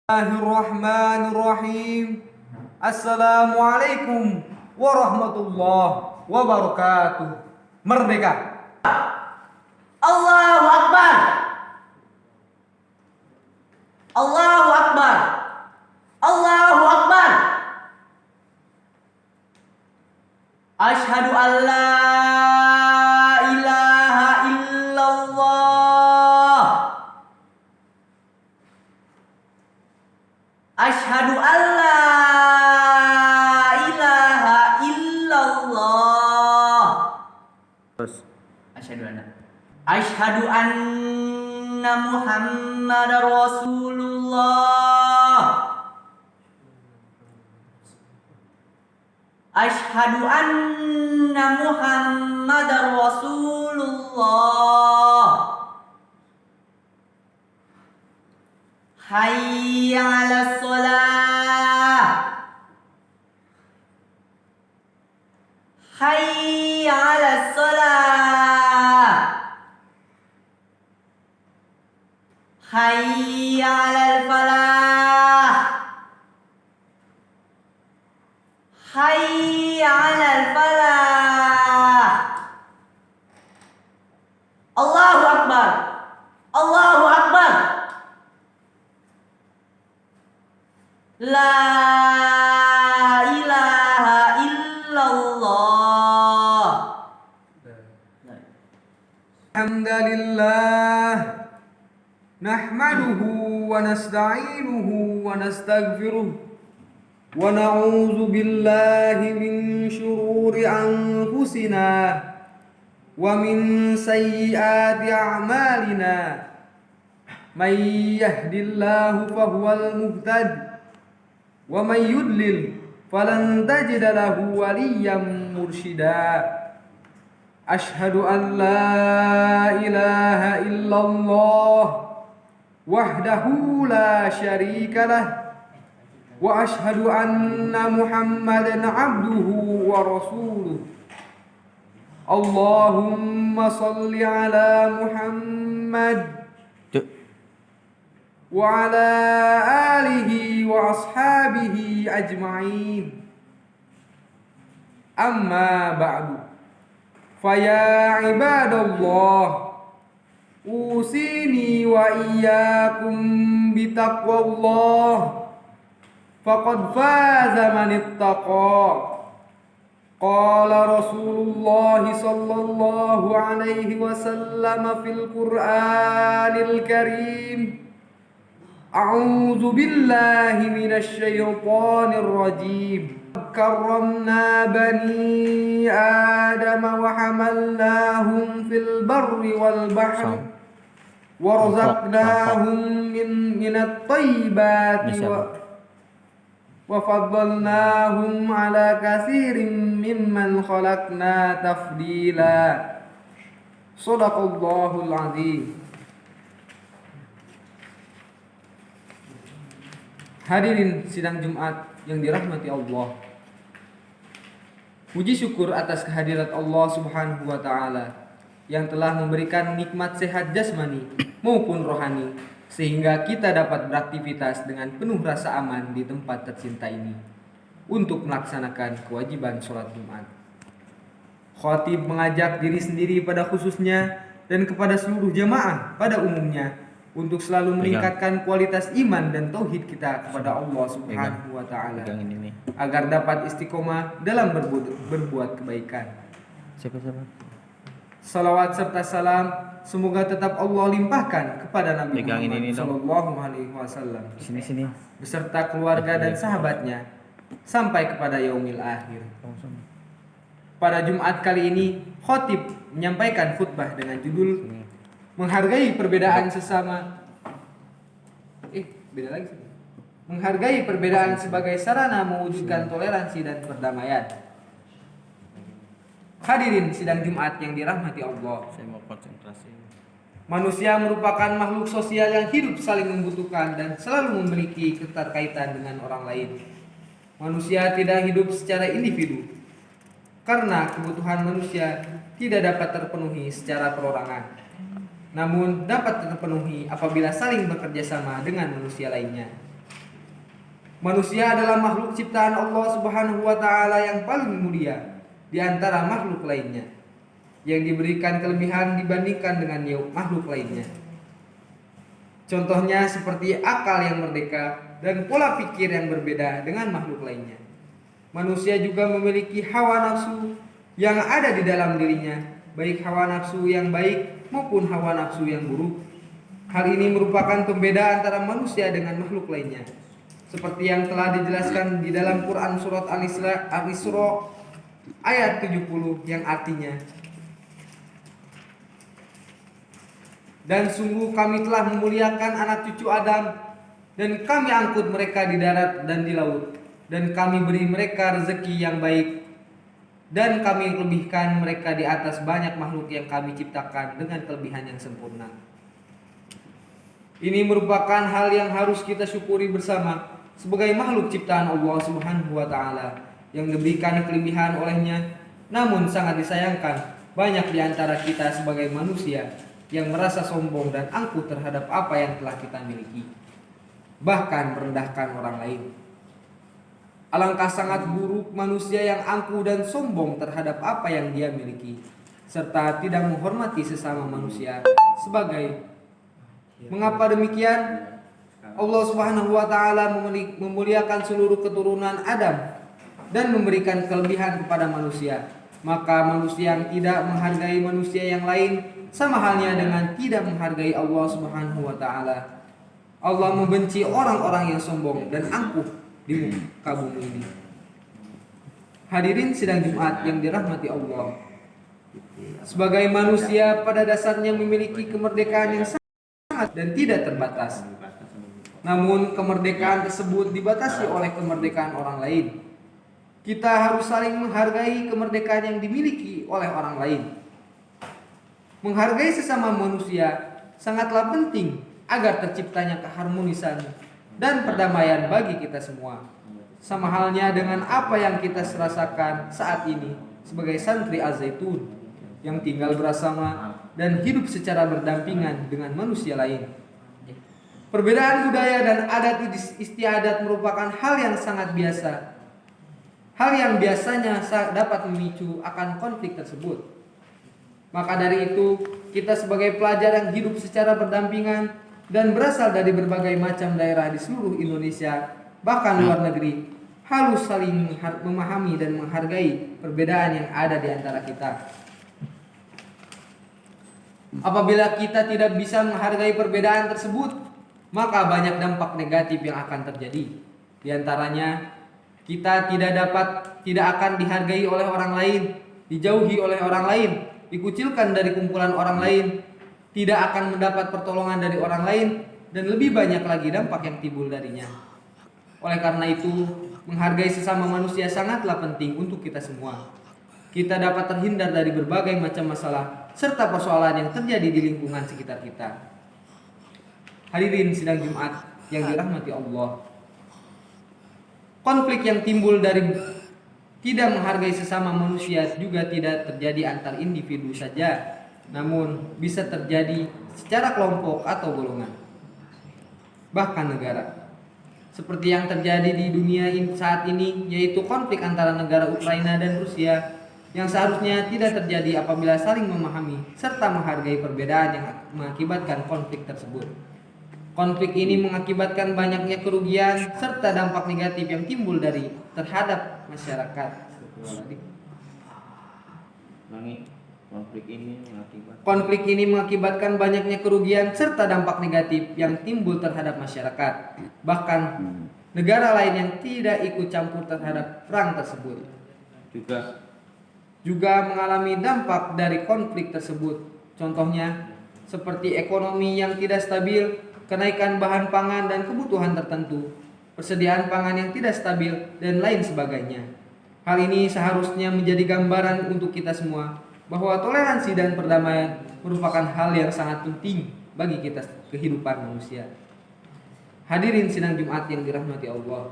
Bismillahirrahmanirrahim. Assalamualaikum warahmatullahi wabarakatuh. Merdeka. Allahu Akbar. Allahu Akbar. Allahu Akbar. Asyhadu an la ilaha illallah. Asyhadu an la ilaha illallah. Asyhadu anna Muhammadar Rasulullah. Asyhadu anna Muhammadar Rasulullah. Hayya 'alas shalah. Hayya 'alas shalah. Hayya 'alal falah. Hayya 'alal falah. Allahu Akbar. Allahu Akbar. La ilaha illallah. Alhamdulillah. Nahmaduhu wa nasta'inuhu wa nastaghfiruh. Wa na'udzu billahi min syururi anfusina wa min sayyiati a'malina. May yahdihillahu fahuwal muhtad wa may yudlil falan tajida lahu waliyyan mursyida. Asyhadu an la ilaha illallah wahdahu la syarikalah wa asyhadu anna Muhammadan abduhu wa rasuluh. Allahumma salli ala Muhammad wa ala alihi wa ashabihi ajma'in. Amma ba'du. Faya ibadallah, usini wa iyyakum bitaqwallah, faqad faza man ittaqa. Qala Rasulullah sallallahu alaihi wasallam fil Qur'anil Karim, a'udzu billahi minasy syaithanir rajim. Karramna bani Adam wa hamalnahum fil barri wal bahri wa razaqnahum minat thayyibati wa faddalnahum ala katsirin mimman khalaqna tafdila. Shadaqallahul azim. Hadirin sidang Jumat yang dirahmati Allah. Puji syukur atas kehadirat Allah Subhanahu wa Ta'ala yang telah memberikan nikmat sehat jasmani maupun rohani, sehingga kita dapat beraktivitas dengan penuh rasa aman di tempat tercinta ini untuk melaksanakan kewajiban sholat Jumat. Khatib mengajak diri sendiri pada khususnya dan kepada seluruh jamaah pada umumnya untuk selalu meningkatkan kualitas iman dan tauhid kita kepada Allah Subhanahu wa Ta'ala agar dapat istiqomah dalam berbuat kebaikan. Salawat serta salam semoga tetap Allah limpahkan kepada Nabi Muhammad sallallahu alaihi wasallam beserta keluarga dan sahabatnya sampai kepada yaumil akhir. Pada Jumat kali ini khatib menyampaikan khutbah dengan judul menghargai perbedaan sesama. Beda lagi. Menghargai perbedaan sebagai sarana mewujudkan toleransi dan perdamaian. Hadirin sidang Jumat yang dirahmati Allah. Saya mau konsentrasi. Manusia merupakan makhluk sosial yang hidup saling membutuhkan dan selalu memiliki keterkaitan dengan orang lain. Manusia tidak hidup secara individu karena kebutuhan manusia tidak dapat terpenuhi secara perorangan. namun dapat terpenuhi apabila saling bekerja sama dengan manusia lainnya. Manusia adalah makhluk ciptaan Allah Subhanahu wa taala yang paling mulia di antara makhluk lainnya, yang diberikan kelebihan dibandingkan dengan makhluk lainnya. Contohnya seperti akal yang merdeka dan pola pikir yang berbeda dengan makhluk lainnya. Manusia juga memiliki hawa nafsu yang ada di dalam dirinya, baik hawa nafsu yang baik maupun hawa nafsu yang buruk. Hal ini merupakan pembeda antara manusia dengan makhluk lainnya, seperti yang telah dijelaskan di dalam Quran surat Al-Isra ayat 70 yang artinya, dan sungguh kami telah memuliakan anak cucu Adam, dan kami angkut mereka di darat dan di laut, dan kami beri mereka rezeki yang baik, dan kami lebihkan mereka di atas banyak makhluk yang kami ciptakan dengan kelebihan yang sempurna. Ini merupakan hal yang harus kita syukuri bersama sebagai makhluk ciptaan Allah Subhanahu wa taala yang diberikan kelebihan olehnya. Namun sangat disayangkan banyak di antara kita sebagai manusia yang merasa sombong dan angkuh terhadap apa yang telah kita miliki, bahkan merendahkan orang lain. Alangkah sangat buruk manusia yang angkuh dan sombong terhadap apa yang dia miliki, serta tidak menghormati sesama manusia sebagai. Mengapa demikian? Allah Subhanahu wa taala memuliakan seluruh keturunan Adam dan memberikan kelebihan kepada manusia. Maka manusia yang tidak menghargai manusia yang lain sama halnya dengan tidak menghargai Allah Subhanahu wa taala. Allah membenci orang-orang yang sombong dan angkuh di muka bumi ini. Hadirin sidang Jumat yang dirahmati Allah. Sebagai manusia pada dasarnya memiliki kemerdekaan yang sangat dan tidak terbatas. Namun kemerdekaan tersebut dibatasi oleh kemerdekaan orang lain. Kita harus saling menghargai kemerdekaan yang dimiliki oleh orang lain. Menghargai sesama manusia sangatlah penting agar terciptanya keharmonisan dan perdamaian bagi kita semua. Sama halnya dengan apa yang kita rasakan saat ini sebagai santri Az-Zaitun yang tinggal bersama dan hidup secara berdampingan dengan manusia lain. Perbedaan budaya dan adat istiadat merupakan hal yang sangat biasa. Hal yang biasanya dapat memicu akan konflik tersebut. Maka dari itu, kita sebagai pelajar yang hidup secara berdampingan dan berasal dari berbagai macam daerah di seluruh Indonesia, bahkan luar negeri, harus saling memahami dan menghargai perbedaan yang ada di antara kita. Apabila kita tidak bisa menghargai perbedaan tersebut, maka banyak dampak negatif yang akan terjadi. Di antaranya, kita tidak akan dihargai oleh orang lain, dijauhi oleh orang lain, dikucilkan dari kumpulan orang lain, tidak akan mendapat pertolongan dari orang lain, dan lebih banyak lagi dampak yang timbul darinya. Oleh karena itu, menghargai sesama manusia sangatlah penting untuk kita semua. Kita dapat terhindar dari berbagai macam masalah serta persoalan yang terjadi di lingkungan sekitar kita. Hadirin sidang Jumat yang dirahmati Allah. Konflik yang timbul dari tidak menghargai sesama manusia juga tidak terjadi antar individu saja, namun bisa terjadi secara kelompok atau golongan, bahkan negara. Seperti yang terjadi di dunia saat ini, yaitu konflik antara negara Ukraina dan Rusia, yang seharusnya tidak terjadi apabila saling memahami serta menghargai perbedaan yang mengakibatkan konflik tersebut. Konflik ini mengakibatkan banyaknya kerugian serta dampak negatif yang timbul dari terhadap masyarakat. Konflik ini mengakibatkan banyaknya kerugian serta dampak negatif yang timbul terhadap masyarakat. Bahkan negara lain yang tidak ikut campur terhadap perang tersebut juga mengalami dampak dari konflik tersebut. Contohnya seperti ekonomi yang tidak stabil, kenaikan bahan pangan dan kebutuhan tertentu, persediaan pangan yang tidak stabil, dan lain sebagainya. Hal ini seharusnya menjadi gambaran untuk kita semua bahwa toleransi dan perdamaian merupakan hal yang sangat penting bagi kita kehidupan manusia. Hadirin sidang Jumat yang dirahmati Allah.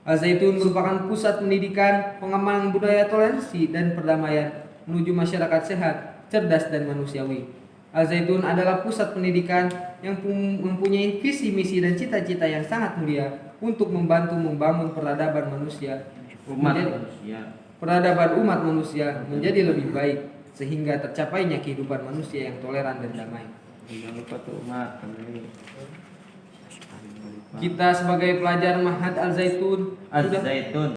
Az-Zaitun merupakan pusat pendidikan, pengembangan budaya toleransi dan perdamaian menuju masyarakat sehat, cerdas dan manusiawi. Az-Zaitun adalah pusat pendidikan yang mempunyai visi, misi, dan cita-cita yang sangat mulia untuk membantu membangun peradaban manusia peradaban umat manusia menjadi lebih baik sehingga tercapainya kehidupan manusia yang toleran dan damai. Jangan lupa tuh umat. Kita sebagai pelajar Ma'had Al Zaitun sudah Az-Zaitun.